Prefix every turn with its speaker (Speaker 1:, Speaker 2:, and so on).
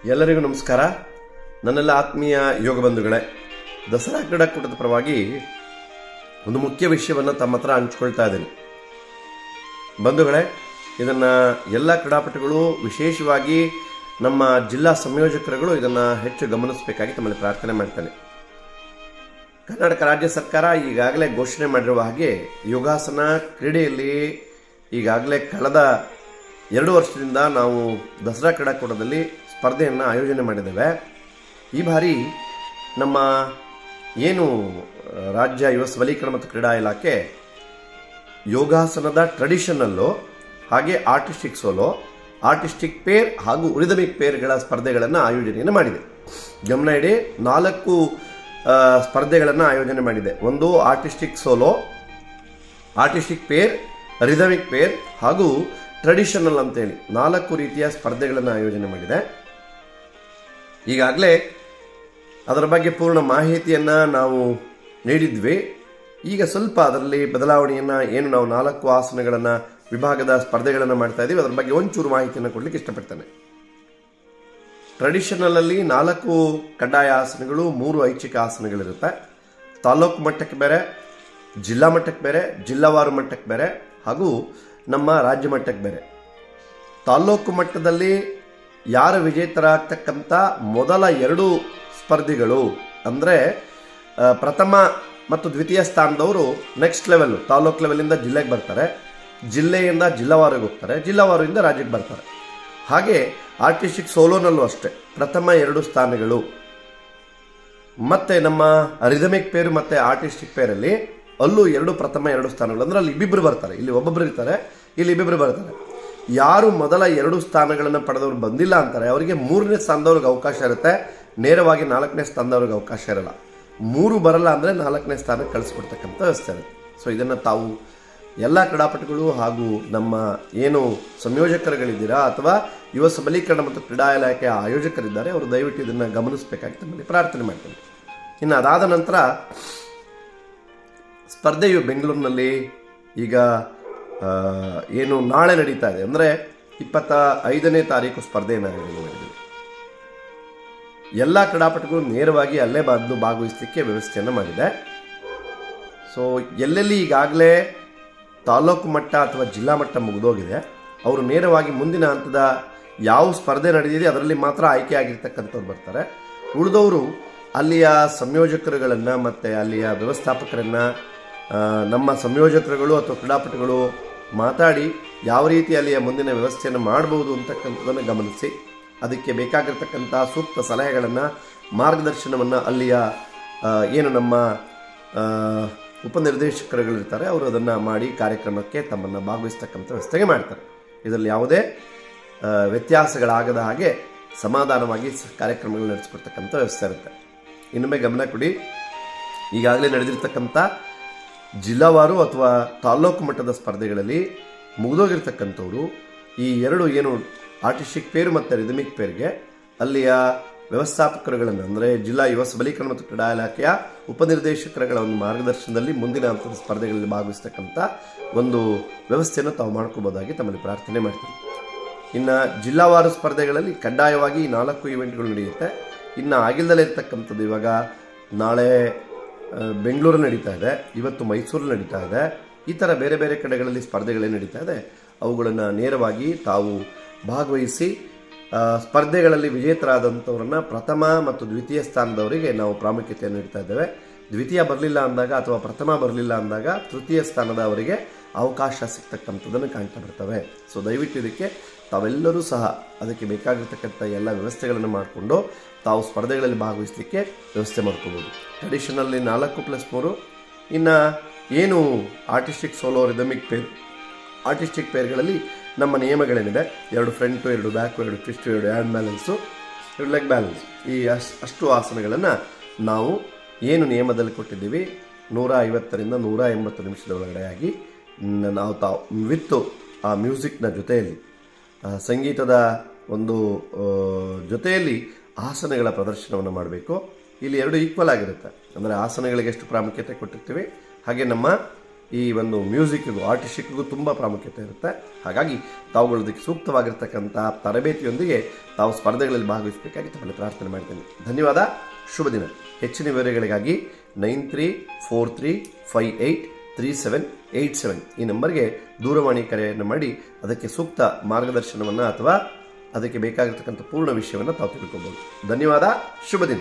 Speaker 1: ಎಲ್ಲರಿಗೂ ನಮಸ್ಕಾರ. ನನ್ನೆಲ್ಲ ಆತ್ಮೀಯ ಯೋಗ ಬಂಧುಗಳೇ, ದಸರಾ ಕ್ರೀಡಾಕೂಟದ ಪರವಾಗಿ ಒಂದು ಮುಖ್ಯ ವಿಷಯವನ್ನು ತಮ್ಮ ಹತ್ರ ಹಂಚ್ಕೊಳ್ತಾ ಇದ್ದೀನಿ. ಬಂಧುಗಳೇ, ಇದನ್ನು ಎಲ್ಲ ಕ್ರೀಡಾಪಟುಗಳು, ವಿಶೇಷವಾಗಿ ನಮ್ಮ ಜಿಲ್ಲಾ ಸಂಯೋಜಕರುಗಳು ಇದನ್ನು ಹೆಚ್ಚು ಗಮನಿಸಬೇಕಾಗಿ ತಮ್ಮಲ್ಲಿ ಪ್ರಾರ್ಥನೆ ಮಾಡ್ತೇನೆ. ಕರ್ನಾಟಕ ರಾಜ್ಯ ಸರ್ಕಾರ ಈಗಾಗಲೇ ಘೋಷಣೆ ಮಾಡಿರುವ ಹಾಗೆ ಯೋಗಾಸನ ಕ್ರೀಡೆಯಲ್ಲಿ ಈಗಾಗಲೇ ಕಳೆದ 2 ವರ್ಷದಿಂದ ನಾವು ದಸರಾ ಕ್ರೀಡಾಕೂಟದಲ್ಲಿ ಸ್ಪರ್ಧೆಯನ್ನು ಆಯೋಜನೆ ಮಾಡಿದ್ದೇವೆ. ಈ ಬಾರಿ ನಮ್ಮ ಏನು ರಾಜ್ಯ ಯುವ ಸಬಲೀಕರಣ ಮತ್ತು ಕ್ರೀಡಾ ಇಲಾಖೆ ಯೋಗಾಸನದ ಟ್ರೆಡಿಷನಲ್ಲು ಹಾಗೆ ಆರ್ಟಿಸ್ಟಿಕ್ ಸೋಲೋ, ಆರ್ಟಿಸ್ಟಿಕ್ ಪೇರ್ ಹಾಗೂ ರಿದಮಿಕ್ ಪೇರ್ಗಳ ಸ್ಪರ್ಧೆಗಳನ್ನು ಆಯೋಜನೆಯನ್ನು ಮಾಡಿದೆ. ಗಮನ ಇಡಿ, 4 ಸ್ಪರ್ಧೆಗಳನ್ನು ಆಯೋಜನೆ ಮಾಡಿದೆ. ಒಂದು artistic solo, artistic pair, rhythmic pair ಹಾಗೂ ಟ್ರೆಡಿಷನಲ್ ಅಂತೇಳಿ 4 ರೀತಿಯ ಸ್ಪರ್ಧೆಗಳನ್ನು ಆಯೋಜನೆ ಮಾಡಿದೆ. ಈಗಾಗಲೇ ಅದರ ಬಗ್ಗೆ ಪೂರ್ಣ ಮಾಹಿತಿಯನ್ನು ನಾವು ನೀಡಿದ್ವಿ. ಈಗ ಸ್ವಲ್ಪ ಅದರಲ್ಲಿ ಬದಲಾವಣೆಯನ್ನು, ಏನು ನಾವು 4 ಆಸನಗಳನ್ನು ವಿಭಾಗದ ಸ್ಪರ್ಧೆಗಳನ್ನು ಮಾಡ್ತಾ ಇದ್ದೀವಿ, ಅದರ ಬಗ್ಗೆ ಒಂಚೂರು ಮಾಹಿತಿಯನ್ನು ಕೊಡಲಿಕ್ಕೆ ಇಷ್ಟಪಡ್ತೇನೆ. ಟ್ರೆಡಿಷನಲಲ್ಲಿ 4 ಕಡ್ಡಾಯ ಆಸನಗಳು, 3 ಐಚ್ಛಿಕ ಆಸನಗಳಿರುತ್ತೆ. ತಾಲೂಕು ಮಟ್ಟಕ್ಕೆ ಬೇರೆ, ಜಿಲ್ಲಾ ಮಟ್ಟಕ್ಕೆ ಬೇರೆ, ಜಿಲ್ಲಾವಾರು ಮಟ್ಟಕ್ಕೆ ಬೇರೆ ಹಾಗೂ ನಮ್ಮ ರಾಜ್ಯ ಮಟ್ಟಕ್ಕೆ ಬೇರೆ. ತಾಲೂಕು ಮಟ್ಟದಲ್ಲಿ ಯಾರು ವಿಜೇತರಾಗ್ತಕ್ಕಂಥ ಮೊದಲ 2 ಸ್ಪರ್ಧಿಗಳು ಅಂದರೆ ಪ್ರಥಮ ಮತ್ತು ದ್ವಿತೀಯ ಸ್ಥಾನದವರು ನೆಕ್ಸ್ಟ್ ಲೆವೆಲ್, ತಾಲೂಕು ಲೆವೆಲಿಂದ ಜಿಲ್ಲೆಗೆ ಬರ್ತಾರೆ, ಜಿಲ್ಲೆಯಿಂದ ಜಿಲ್ಲಾವಾರಿಗೆ ಹೋಗ್ತಾರೆ, ಜಿಲ್ಲಾವಾರಿಂದ ರಾಜ್ಯಕ್ಕೆ ಬರ್ತಾರೆ. ಹಾಗೆ ಆರ್ಟಿಸ್ಟಿಕ್ ಸೋಲೋನಲ್ಲೂ ಅಷ್ಟೇ ಪ್ರಥಮ 2 ಸ್ಥಾನಗಳು. ಮತ್ತೆ ನಮ್ಮ ರಿದಮಿಕ್ ಪೇರು ಮತ್ತು ಆರ್ಟಿಸ್ಟಿಕ್ ಪೇರಲ್ಲಿ ಅಲ್ಲೂ 2 ಪ್ರಥಮ 2 ಸ್ಥಾನಗಳು. ಅಂದರೆ ಅಲ್ಲಿ ಇಬ್ಬಿಬ್ಬರು ಬರ್ತಾರೆ, ಇಲ್ಲಿ ಒಬ್ಬೊಬ್ಬರು ಇರ್ತಾರೆ, ಇಲ್ಲಿ ಇಬ್ಬಿಬ್ಬರು ಬರ್ತಾರೆ. ಯಾರು ಮೊದಲ 2 ಸ್ಥಾನಗಳನ್ನು ಪಡೆದವರು ಬಂದಿಲ್ಲ ಅಂತಾರೆ, ಅವರಿಗೆ 3ನೇ ಸ್ಥಾನದವ್ರಿಗೆ ಅವಕಾಶ ಇರುತ್ತೆ. ನೇರವಾಗಿ 4ನೇ ಸ್ಥಾನದವ್ರಿಗೆ ಅವಕಾಶ ಇರಲ್ಲ. 3 ಬರಲ್ಲ ಅಂದರೆ 4ನೇ ಸ್ಥಾನಕ್ಕೆ ಕಳಿಸ್ಕೊಡ್ತಕ್ಕಂಥ ವ್ಯವಸ್ಥೆ ಇರುತ್ತೆ. ಸೊ ಇದನ್ನು ತಾವು ಎಲ್ಲ ಕ್ರೀಡಾಪಟುಗಳು ಹಾಗೂ ನಮ್ಮ ಏನು ಸಂಯೋಜಕರುಗಳಿದ್ದೀರಾ ಅಥವಾ ಯುವ ಸಬಲೀಕರಣ ಮತ್ತು ಕ್ರೀಡಾ ಇಲಾಖೆಯ ಆಯೋಜಕರಿದ್ದಾರೆ, ಅವರು ದಯವಿಟ್ಟು ಇದನ್ನು ಗಮನಿಸಬೇಕಾಗಿ ತಮ್ಮಲ್ಲಿ ಪ್ರಾರ್ಥನೆ ಮಾಡ್ತೇನೆ. ಇನ್ನು ಅದಾದ ನಂತರ ಸ್ಪರ್ಧೆಯು ಬೆಂಗಳೂರಿನಲ್ಲಿ ಈಗ ಏನು ನಾಳೆ ನಡೀತಾ ಇದೆ, ಅಂದರೆ 25ನೇ ತಾರೀಕು ಸ್ಪರ್ಧೆಯನ್ನು ಆಯೋಜನೆ ಮಾಡಿದ್ದೀವಿ. ಎಲ್ಲ ಕ್ರೀಡಾಪಟುಗಳು ನೇರವಾಗಿ ಅಲ್ಲೇ ಬಂದು ಭಾಗವಹಿಸಲಿಕ್ಕೆ ವ್ಯವಸ್ಥೆಯನ್ನು ಮಾಡಿದೆ. ಸೊ ಎಲ್ಲೆಲ್ಲಿ ಈಗಾಗಲೇ ತಾಲೂಕು ಮಟ್ಟ ಅಥವಾ ಜಿಲ್ಲಾ ಮಟ್ಟ ಮುಗಿದೋಗಿದೆ, ಅವರು ನೇರವಾಗಿ ಮುಂದಿನ ಹಂತದ ಯಾವ ಸ್ಪರ್ಧೆ ನಡೆದಿದೆ ಅದರಲ್ಲಿ ಮಾತ್ರ ಆಯ್ಕೆ ಆಗಿರ್ತಕ್ಕಂಥವ್ರು ಬರ್ತಾರೆ. ಉಳಿದವರು ಅಲ್ಲಿಯ ಸಂಯೋಜಕರುಗಳನ್ನು ಮತ್ತು ಅಲ್ಲಿಯ ವ್ಯವಸ್ಥಾಪಕರನ್ನು ನಮ್ಮ ಸಂಯೋಜಕರುಗಳು ಅಥವಾ ಕ್ರೀಡಾಪಟುಗಳು ಮಾತಾಡಿ ಯಾವ ರೀತಿ ಅಲ್ಲಿಯ ಮುಂದಿನ ವ್ಯವಸ್ಥೆಯನ್ನು ಮಾಡಬಹುದು ಅಂತಕ್ಕಂಥದ್ದನ್ನು ಗಮನಿಸಿ ಅದಕ್ಕೆ ಬೇಕಾಗಿರ್ತಕ್ಕಂಥ ಸೂಕ್ತ ಸಲಹೆಗಳನ್ನು, ಮಾರ್ಗದರ್ಶನವನ್ನು ಅಲ್ಲಿಯ ಏನು ನಮ್ಮ ಉಪನಿರ್ದೇಶಕರುಗಳಿರ್ತಾರೆ ಅವರು ಅದನ್ನು ಮಾಡಿ ಕಾರ್ಯಕ್ರಮಕ್ಕೆ ತಮ್ಮನ್ನು ಭಾಗವಹಿಸ್ತಕ್ಕಂಥ ವ್ಯವಸ್ಥೆಗೆ ಮಾಡ್ತಾರೆ. ಇದರಲ್ಲಿ ಯಾವುದೇ ವ್ಯತ್ಯಾಸಗಳಾಗದ ಹಾಗೆ ಸಮಾಧಾನವಾಗಿ ಕಾರ್ಯಕ್ರಮಗಳು ನಡೆಸಿಕೊಡ್ತಕ್ಕಂಥ ವ್ಯವಸ್ಥೆ ಇರುತ್ತೆ. ಇನ್ನೊಮ್ಮೆ ಗಮನ ಕೊಡಿ, ಈಗಾಗಲೇ ನಡೆದಿರ್ತಕ್ಕಂಥ ಜಿಲ್ಲಾವಾರು ಅಥವಾ ತಾಲೂಕು ಮಟ್ಟದ ಸ್ಪರ್ಧೆಗಳಲ್ಲಿ ಮುಗಿದೋಗಿರ್ತಕ್ಕಂಥವ್ರು ಈ 2 ಏನು ಆರ್ಟಿಸ್ಟಿಕ್ ಪೇರು ಮತ್ತು ರಿದಮಿಕ್ ಪೇರ್ಗೆ ಅಲ್ಲಿಯ ವ್ಯವಸ್ಥಾಪಕರುಗಳನ್ನು, ಅಂದರೆ ಜಿಲ್ಲಾ ಯುವ ಸಬಲೀಕರಣ ಮತ್ತು ಕ್ರೀಡಾ ಇಲಾಖೆಯ ಉಪನಿರ್ದೇಶಕರುಗಳ ಒಂದು ಮಾರ್ಗದರ್ಶನದಲ್ಲಿ ಮುಂದಿನ ಹಂತದ ಸ್ಪರ್ಧೆಗಳಲ್ಲಿ ಭಾಗವಹಿಸ್ತಕ್ಕಂಥ ಒಂದು ವ್ಯವಸ್ಥೆಯನ್ನು ತಾವು ಮಾಡ್ಕೋಬೋದಾಗಿ ತಮ್ಮಲ್ಲಿ ಪ್ರಾರ್ಥನೆ ಮಾಡ್ತೀವಿ. ಇನ್ನು ಜಿಲ್ಲಾವಾರು ಸ್ಪರ್ಧೆಗಳಲ್ಲಿ ಕಡ್ಡಾಯವಾಗಿ 4 ಇವೆಂಟ್ಗಳು ನಡೆಯುತ್ತೆ. ಇನ್ನು ಆಗಿಲ್ಲದಲ್ಲೇ ಇರ್ತಕ್ಕಂಥದ್ದು ಇವಾಗ ನಾಳೆ ಬೆಂಗಳೂರಲ್ಲಿ ನಡೀತಾ ಇದೆ, ಇವತ್ತು ಮೈಸೂರಲ್ಲಿ ನಡೀತಾ ಇದೆ, ಈ ಥರ ಬೇರೆ ಬೇರೆ ಕಡೆಗಳಲ್ಲಿ ಸ್ಪರ್ಧೆಗಳೇ ನಡೀತಾ ಇದೆ. ಅವುಗಳನ್ನು ನೇರವಾಗಿ ತಾವು ಭಾಗವಹಿಸಿ ಸ್ಪರ್ಧೆಗಳಲ್ಲಿ ವಿಜೇತರಾದಂಥವ್ರನ್ನ ಪ್ರಥಮ ಮತ್ತು ದ್ವಿತೀಯ ಸ್ಥಾನದವರಿಗೆ ನಾವು ಪ್ರಾಮುಖ್ಯತೆಯನ್ನು ನೀಡ್ತಾ ಇದ್ದೇವೆ. ದ್ವಿತೀಯ ಬರಲಿಲ್ಲ ಅಂದಾಗ ಅಥವಾ ಪ್ರಥಮ ಬರಲಿಲ್ಲ ಅಂದಾಗ ತೃತೀಯ ಸ್ಥಾನದವರಿಗೆ ಅವಕಾಶ ಸಿಗ್ತಕ್ಕಂಥದ್ದನ್ನು ಕಾಣ್ತಾ ಬರ್ತವೆ. ಸೊ ದಯವಿಟ್ಟು ಇದಕ್ಕೆ ತಾವೆಲ್ಲರೂ ಸಹ ಅದಕ್ಕೆ ಬೇಕಾಗಿರ್ತಕ್ಕಂಥ ಎಲ್ಲ ವ್ಯವಸ್ಥೆಗಳನ್ನು ಮಾಡಿಕೊಂಡು ತಾವು ಸ್ಪರ್ಧೆಗಳಲ್ಲಿ ಭಾಗವಹಿಸಲಿಕ್ಕೆ ವ್ಯವಸ್ಥೆ ಮಾಡ್ಕೋಬೋದು. ಟ್ರೆಡಿಷನಲ್ಲಿ 4+3. ಇನ್ನು ಏನು artistic solo, rhythmic pair, artistic ಪೇರ್ಗಳಲ್ಲಿ ನಮ್ಮ ನಿಯಮಗಳೇನಿದೆ, 2 front, 2 back, 2 twist, 2 hand balance, 2 leg balance, ಈ ಅಷ್ಟು ಆಸನಗಳನ್ನು ನಾವು ಏನು ನಿಯಮದಲ್ಲಿ ಕೊಟ್ಟಿದ್ದೀವಿ 150ರಿಂದ 180 ನಿಮಿಷದ ಒಳಗಡೆಯಾಗಿ ನಾವು ತಾವು ವಿತ್ತು ಆ ಮ್ಯೂಸಿಕ್ನ ಜೊತೆಯಲ್ಲಿ, ಸಂಗೀತದ ಒಂದು ಜೊತೆಯಲ್ಲಿ ಆಸನಗಳ ಪ್ರದರ್ಶನವನ್ನು ಮಾಡಬೇಕು. ಇಲ್ಲಿ 2 ಈಕ್ವಲ್ ಆಗಿರುತ್ತೆ. ಅಂದರೆ ಆಸನಗಳಿಗೆ ಎಷ್ಟು ಪ್ರಾಮುಖ್ಯತೆ ಕೊಟ್ಟಿರ್ತೀವಿ, ಹಾಗೆ ನಮ್ಮ ಈ ಒಂದು ಮ್ಯೂಸಿಕ್ಗೂ ಆರ್ಟಿಸ್ಟಿಕ್ಗೂ ತುಂಬ ಪ್ರಾಮುಖ್ಯತೆ ಇರುತ್ತೆ. ಹಾಗಾಗಿ ತಾವುಗಳು ಅದಕ್ಕೆ ಸೂಕ್ತವಾಗಿರ್ತಕ್ಕಂಥ ತರಬೇತಿಯೊಂದಿಗೆ ತಾವು ಸ್ಪರ್ಧೆಗಳಲ್ಲಿ ಭಾಗವಹಿಸಬೇಕಾಗಿ ತಮ್ಮಲ್ಲಿ ಪ್ರಾರ್ಥನೆ ಮಾಡ್ತೇನೆ. ಧನ್ಯವಾದ. ಶುಭ ದಿನ. ಹೆಚ್ಚಿನ ವಿವರಗಳಿಗಾಗಿ 9343583787 ಈ ನಂಬರ್ಗೆ ದೂರವಾಣಿ ಕರೆಯನ್ನು ಮಾಡಿ ಅದಕ್ಕೆ ಸೂಕ್ತ ಮಾರ್ಗದರ್ಶನವನ್ನು ಅಥವಾ ಅದಕ್ಕೆ ಬೇಕಾಗಿರ್ತಕ್ಕಂಥ ಪೂರ್ಣ ವಿಷಯವನ್ನು ತಾವು ತಿಳ್ಕೊಬಹುದು. ಧನ್ಯವಾದ. ಶುಭ ದಿನ.